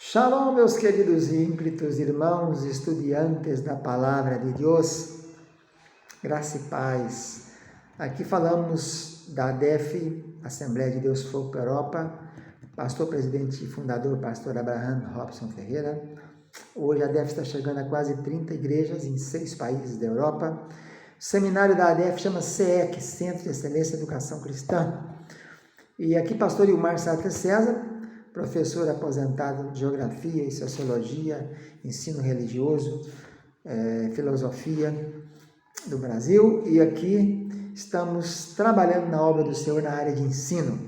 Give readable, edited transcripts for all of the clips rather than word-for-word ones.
Shalom, meus queridos e ímpitos irmãos, estudiantes da Palavra de Deus, graça e paz. Aqui falamos da ADEF, Assembleia de Deus Fogo para Europa, pastor, presidente e fundador, pastor Abraham Robson Ferreira. Hoje a ADEF está chegando a quase 30 igrejas em 6 países da Europa. O seminário da ADEF chama CEC, Centro de Excelência em Educação Cristã. E aqui pastor Ilmar Sartre César, professor aposentado de Geografia e Sociologia, Ensino Religioso, Filosofia do Brasil, e aqui estamos trabalhando na obra do Senhor na área de ensino.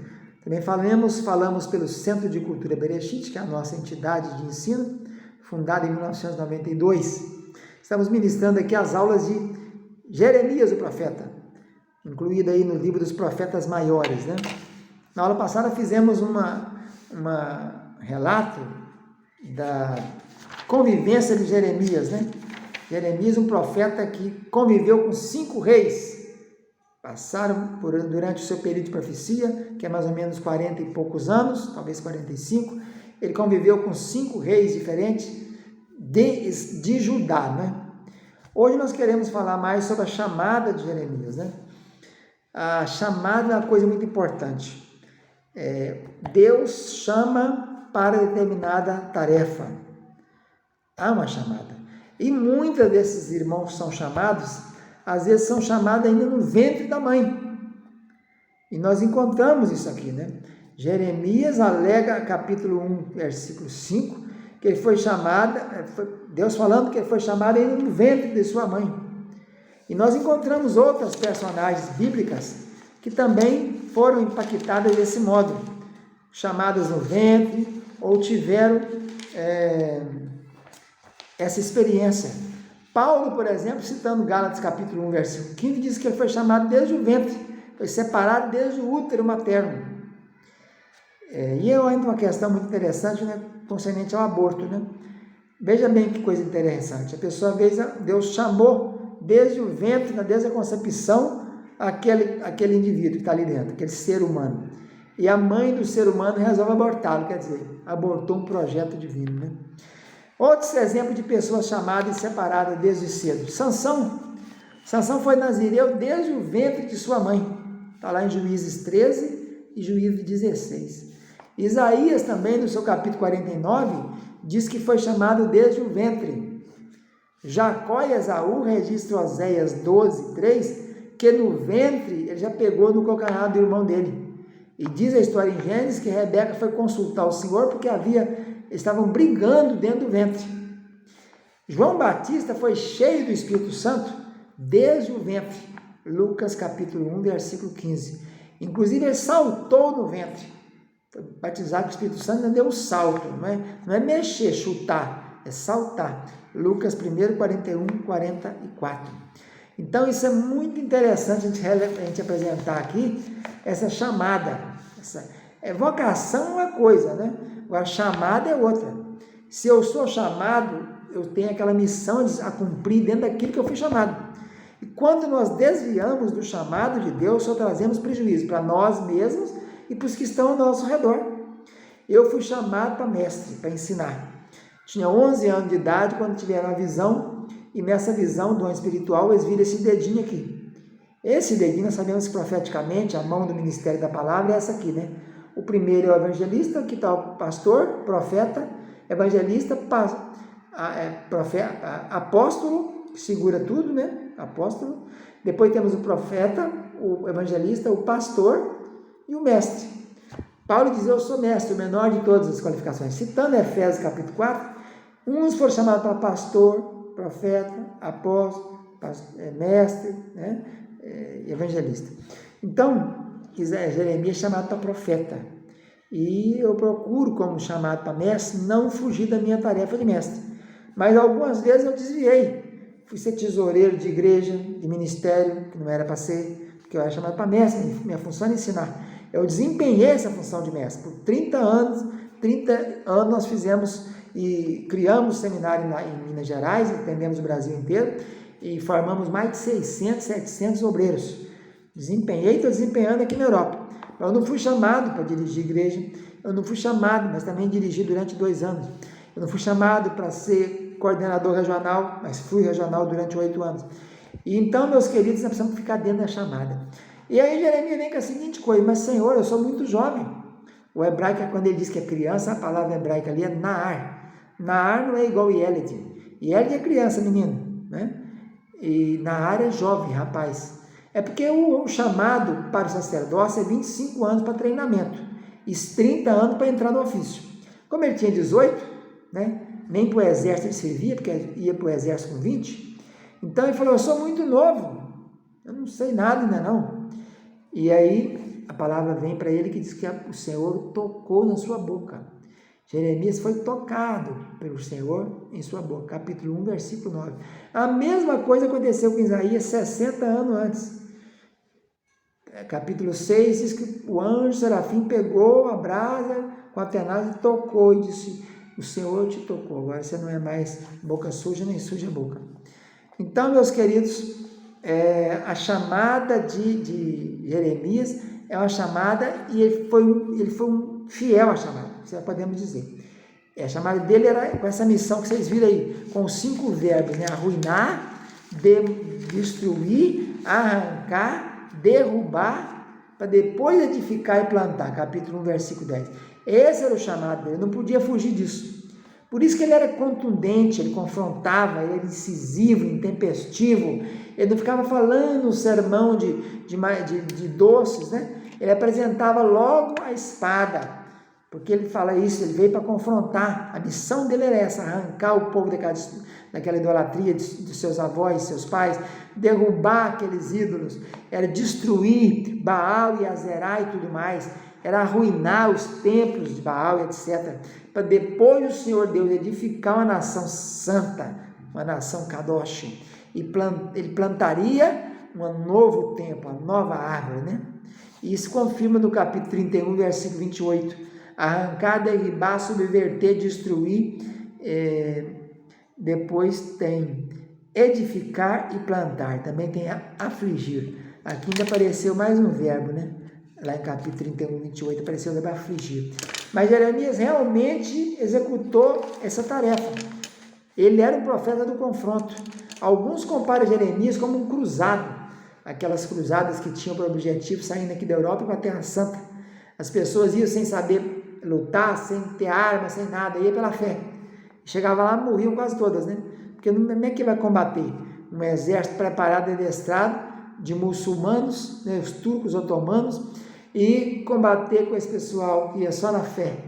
Também falamos pelo Centro de Cultura Bereshit, que é a nossa entidade de ensino, fundada em 1992. Estamos ministrando aqui as aulas de Jeremias, o profeta, incluída aí no livro dos profetas maiores, né? Na aula passada fizemos um relato da convivência de Jeremias, né? Jeremias, um profeta que conviveu com 5 reis, passaram durante o seu período de profecia, que é mais ou menos 40 e poucos anos, talvez 45, ele conviveu com 5 reis diferentes de Judá, né? Hoje nós queremos falar mais sobre a chamada de Jeremias, né? A chamada é uma coisa muito importante. Deus chama para determinada tarefa. Há uma chamada. E muitos desses irmãos são chamados, às vezes são chamados ainda no ventre da mãe. E nós encontramos isso aqui, né? Jeremias alega, capítulo 1, versículo 5, que ele foi chamado, Deus falando que ele foi chamado ainda no ventre de sua mãe. E nós encontramos outras personagens bíblicas que também foram impactadas desse modo, chamadas no ventre, ou tiveram essa experiência. Paulo, por exemplo, citando Gálatas capítulo 1, versículo 15, diz que ele foi chamado desde o ventre, foi separado desde o útero materno. E eu ainda uma questão muito interessante, né, concernente ao aborto, né? Veja bem que coisa interessante, a pessoa, às vezes, Deus chamou desde o ventre, desde a concepção, aquele indivíduo que está ali dentro, aquele ser humano. E a mãe do ser humano resolve abortá-lo, quer dizer, abortou um projeto divino, né? Outros exemplos de pessoas chamadas e separadas desde cedo. Sansão foi nazireu desde o ventre de sua mãe. Está lá em Juízes 13 e Juízes 16. Isaías também, no seu capítulo 49, diz que foi chamado desde o ventre. Jacó e Esaú registra Oséias 12, 3, que no ventre ele já pegou no calcanhar do irmão dele. E diz a história em Gênesis que Rebeca foi consultar o Senhor porque estavam brigando dentro do ventre. João Batista foi cheio do Espírito Santo desde o ventre. Lucas capítulo 1, versículo 15. Inclusive ele saltou no ventre. Foi batizado com o Espírito Santo, ainda deu um salto. Não é mexer, chutar, é saltar. Lucas 1, 41, 44. Então, isso é muito interessante a gente apresentar aqui, essa chamada. Vocação é uma coisa, né? Agora, chamada é outra. Se eu sou chamado, eu tenho aquela missão a cumprir dentro daquilo que eu fui chamado. E quando nós desviamos do chamado de Deus, só trazemos prejuízo para nós mesmos e para os que estão ao nosso redor. Eu fui chamado para mestre, para ensinar. Tinha 11 anos de idade quando tiveram a visão. E nessa visão do homem espiritual, eles viram esse dedinho aqui. Esse dedinho, nós sabemos profeticamente, a mão do ministério da palavra é essa aqui, né? O primeiro é o evangelista, que está o pastor, profeta, evangelista, apóstolo, que segura tudo, né? Apóstolo. Depois temos o profeta, o evangelista, o pastor e o mestre. Paulo diz, eu sou mestre, o menor de todas as qualificações. Citando Efésios capítulo 4, uns foram chamados para pastor, profeta, apóstolo, mestre, né? Evangelista. Então, Jeremias é chamado para profeta. E eu procuro, como chamado para mestre, não fugir da minha tarefa de mestre. Mas algumas vezes eu desviei. Fui ser tesoureiro de igreja, de ministério, que não era para ser, porque eu era chamado para mestre, minha função é ensinar. Eu desempenhei essa função de mestre. Por 30 anos nós fizemos e criamos seminário em Minas Gerais, atendemos o Brasil inteiro e formamos mais de 600, 700 obreiros. Desempenhei e estou desempenhando aqui na Europa. Eu não fui chamado para dirigir igreja, Eu não fui chamado, mas também dirigi durante 2 anos. Eu não fui chamado para ser coordenador regional, mas fui regional durante 8 anos. E então, meus queridos, nós precisamos ficar dentro da chamada. E aí Jeremias vem com a seguinte coisa: mas Senhor, eu sou muito jovem. O hebraico, quando ele diz que é criança, a palavra hebraica ali é Naar. Naar não é igual Yeled. Yeled é criança, menino, né? E Naar é jovem, rapaz. É porque o chamado para o sacerdócio é 25 anos para treinamento e 30 anos para entrar no ofício. Como ele tinha 18, né? Nem para o exército ele servia, porque ia para o exército com 20. Então ele falou: eu sou muito novo, eu não sei nada ainda não. E aí a palavra vem para ele que diz que o Senhor tocou na sua boca. Jeremias foi tocado pelo Senhor em sua boca. Capítulo 1, versículo 9. A mesma coisa aconteceu com Isaías 60 anos antes. Capítulo 6 diz que o anjo serafim pegou a brasa com a tenaz e tocou e disse: o Senhor te tocou, agora você não é mais boca suja, nem suja a boca. Então, meus queridos, a chamada de Jeremias é uma chamada, e ele foi um fiel à chamada, isso podemos dizer. A chamada dele era com essa missão que vocês viram aí, com os 5 verbos, né? Arruinar, destruir, arrancar, derrubar, para depois edificar e plantar. Capítulo 1, versículo 10. Esse era o chamado dele, não podia fugir disso. Por isso que ele era contundente, ele confrontava, ele era incisivo, intempestivo, ele não ficava falando um sermão de doces, né? Ele apresentava logo a espada, porque ele fala isso, ele veio para confrontar, a missão dele era essa, arrancar o povo daquela idolatria de seus avós, seus pais, derrubar aqueles ídolos, era destruir Baal e Azerá e tudo mais, era arruinar os templos de Baal, etc., para depois o Senhor Deus edificar uma nação santa, uma nação Kadosh, e ele plantaria um novo templo, uma nova árvore, né? E isso confirma no capítulo 31, versículo 28, arrancar, derribar, subverter, destruir, depois tem edificar e plantar, também tem afligir. Aqui ainda apareceu mais um verbo, né? Lá em capítulo 31, 28, apareceu o verbo afligir. Mas Jeremias realmente executou essa tarefa. Ele era um profeta do confronto. Alguns comparam Jeremias como um cruzado, aquelas cruzadas que tinham por objetivo saindo aqui da Europa para a Terra Santa. As pessoas iam sem saber lutar, sem ter arma, sem nada, ia pela fé. Chegava lá, morriam quase todas, né? Porque como é que vai combater? Um exército preparado e adestrado de muçulmanos, né, os turcos otomanos, e combater com esse pessoal que ia só na fé.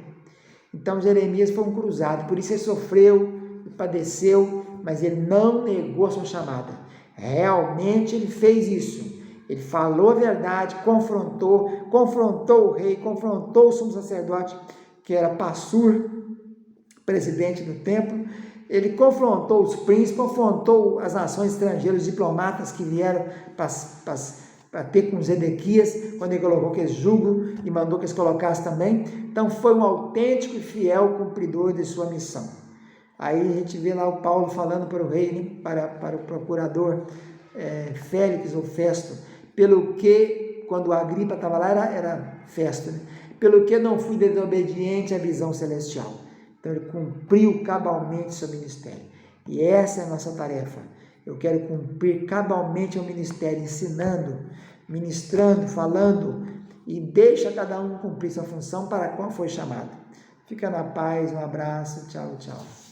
Então Jeremias foi um cruzado, por isso ele sofreu, padeceu, mas ele não negou a sua chamada. Realmente ele fez isso. Ele falou a verdade, confrontou o rei, confrontou o sumo sacerdote, que era Passur, presidente do templo. Ele confrontou os príncipes, confrontou as nações estrangeiras, os diplomatas que vieram para ter com Zedequias, quando ele colocou aquele jugo e mandou que eles colocassem também. Então foi um autêntico e fiel cumpridor de sua missão. Aí a gente vê lá o Paulo falando para o rei, né, para o procurador Félix ou Festo, pelo que, quando a Agripa estava lá, era Festo, né? Pelo que não fui desobediente à visão celestial. Então ele cumpriu cabalmente seu ministério. E essa é a nossa tarefa. Eu quero cumprir cabalmente o ministério, ensinando, ministrando, falando, e deixa cada um cumprir sua função para a qual foi chamado. Fica na paz, um abraço, tchau, tchau.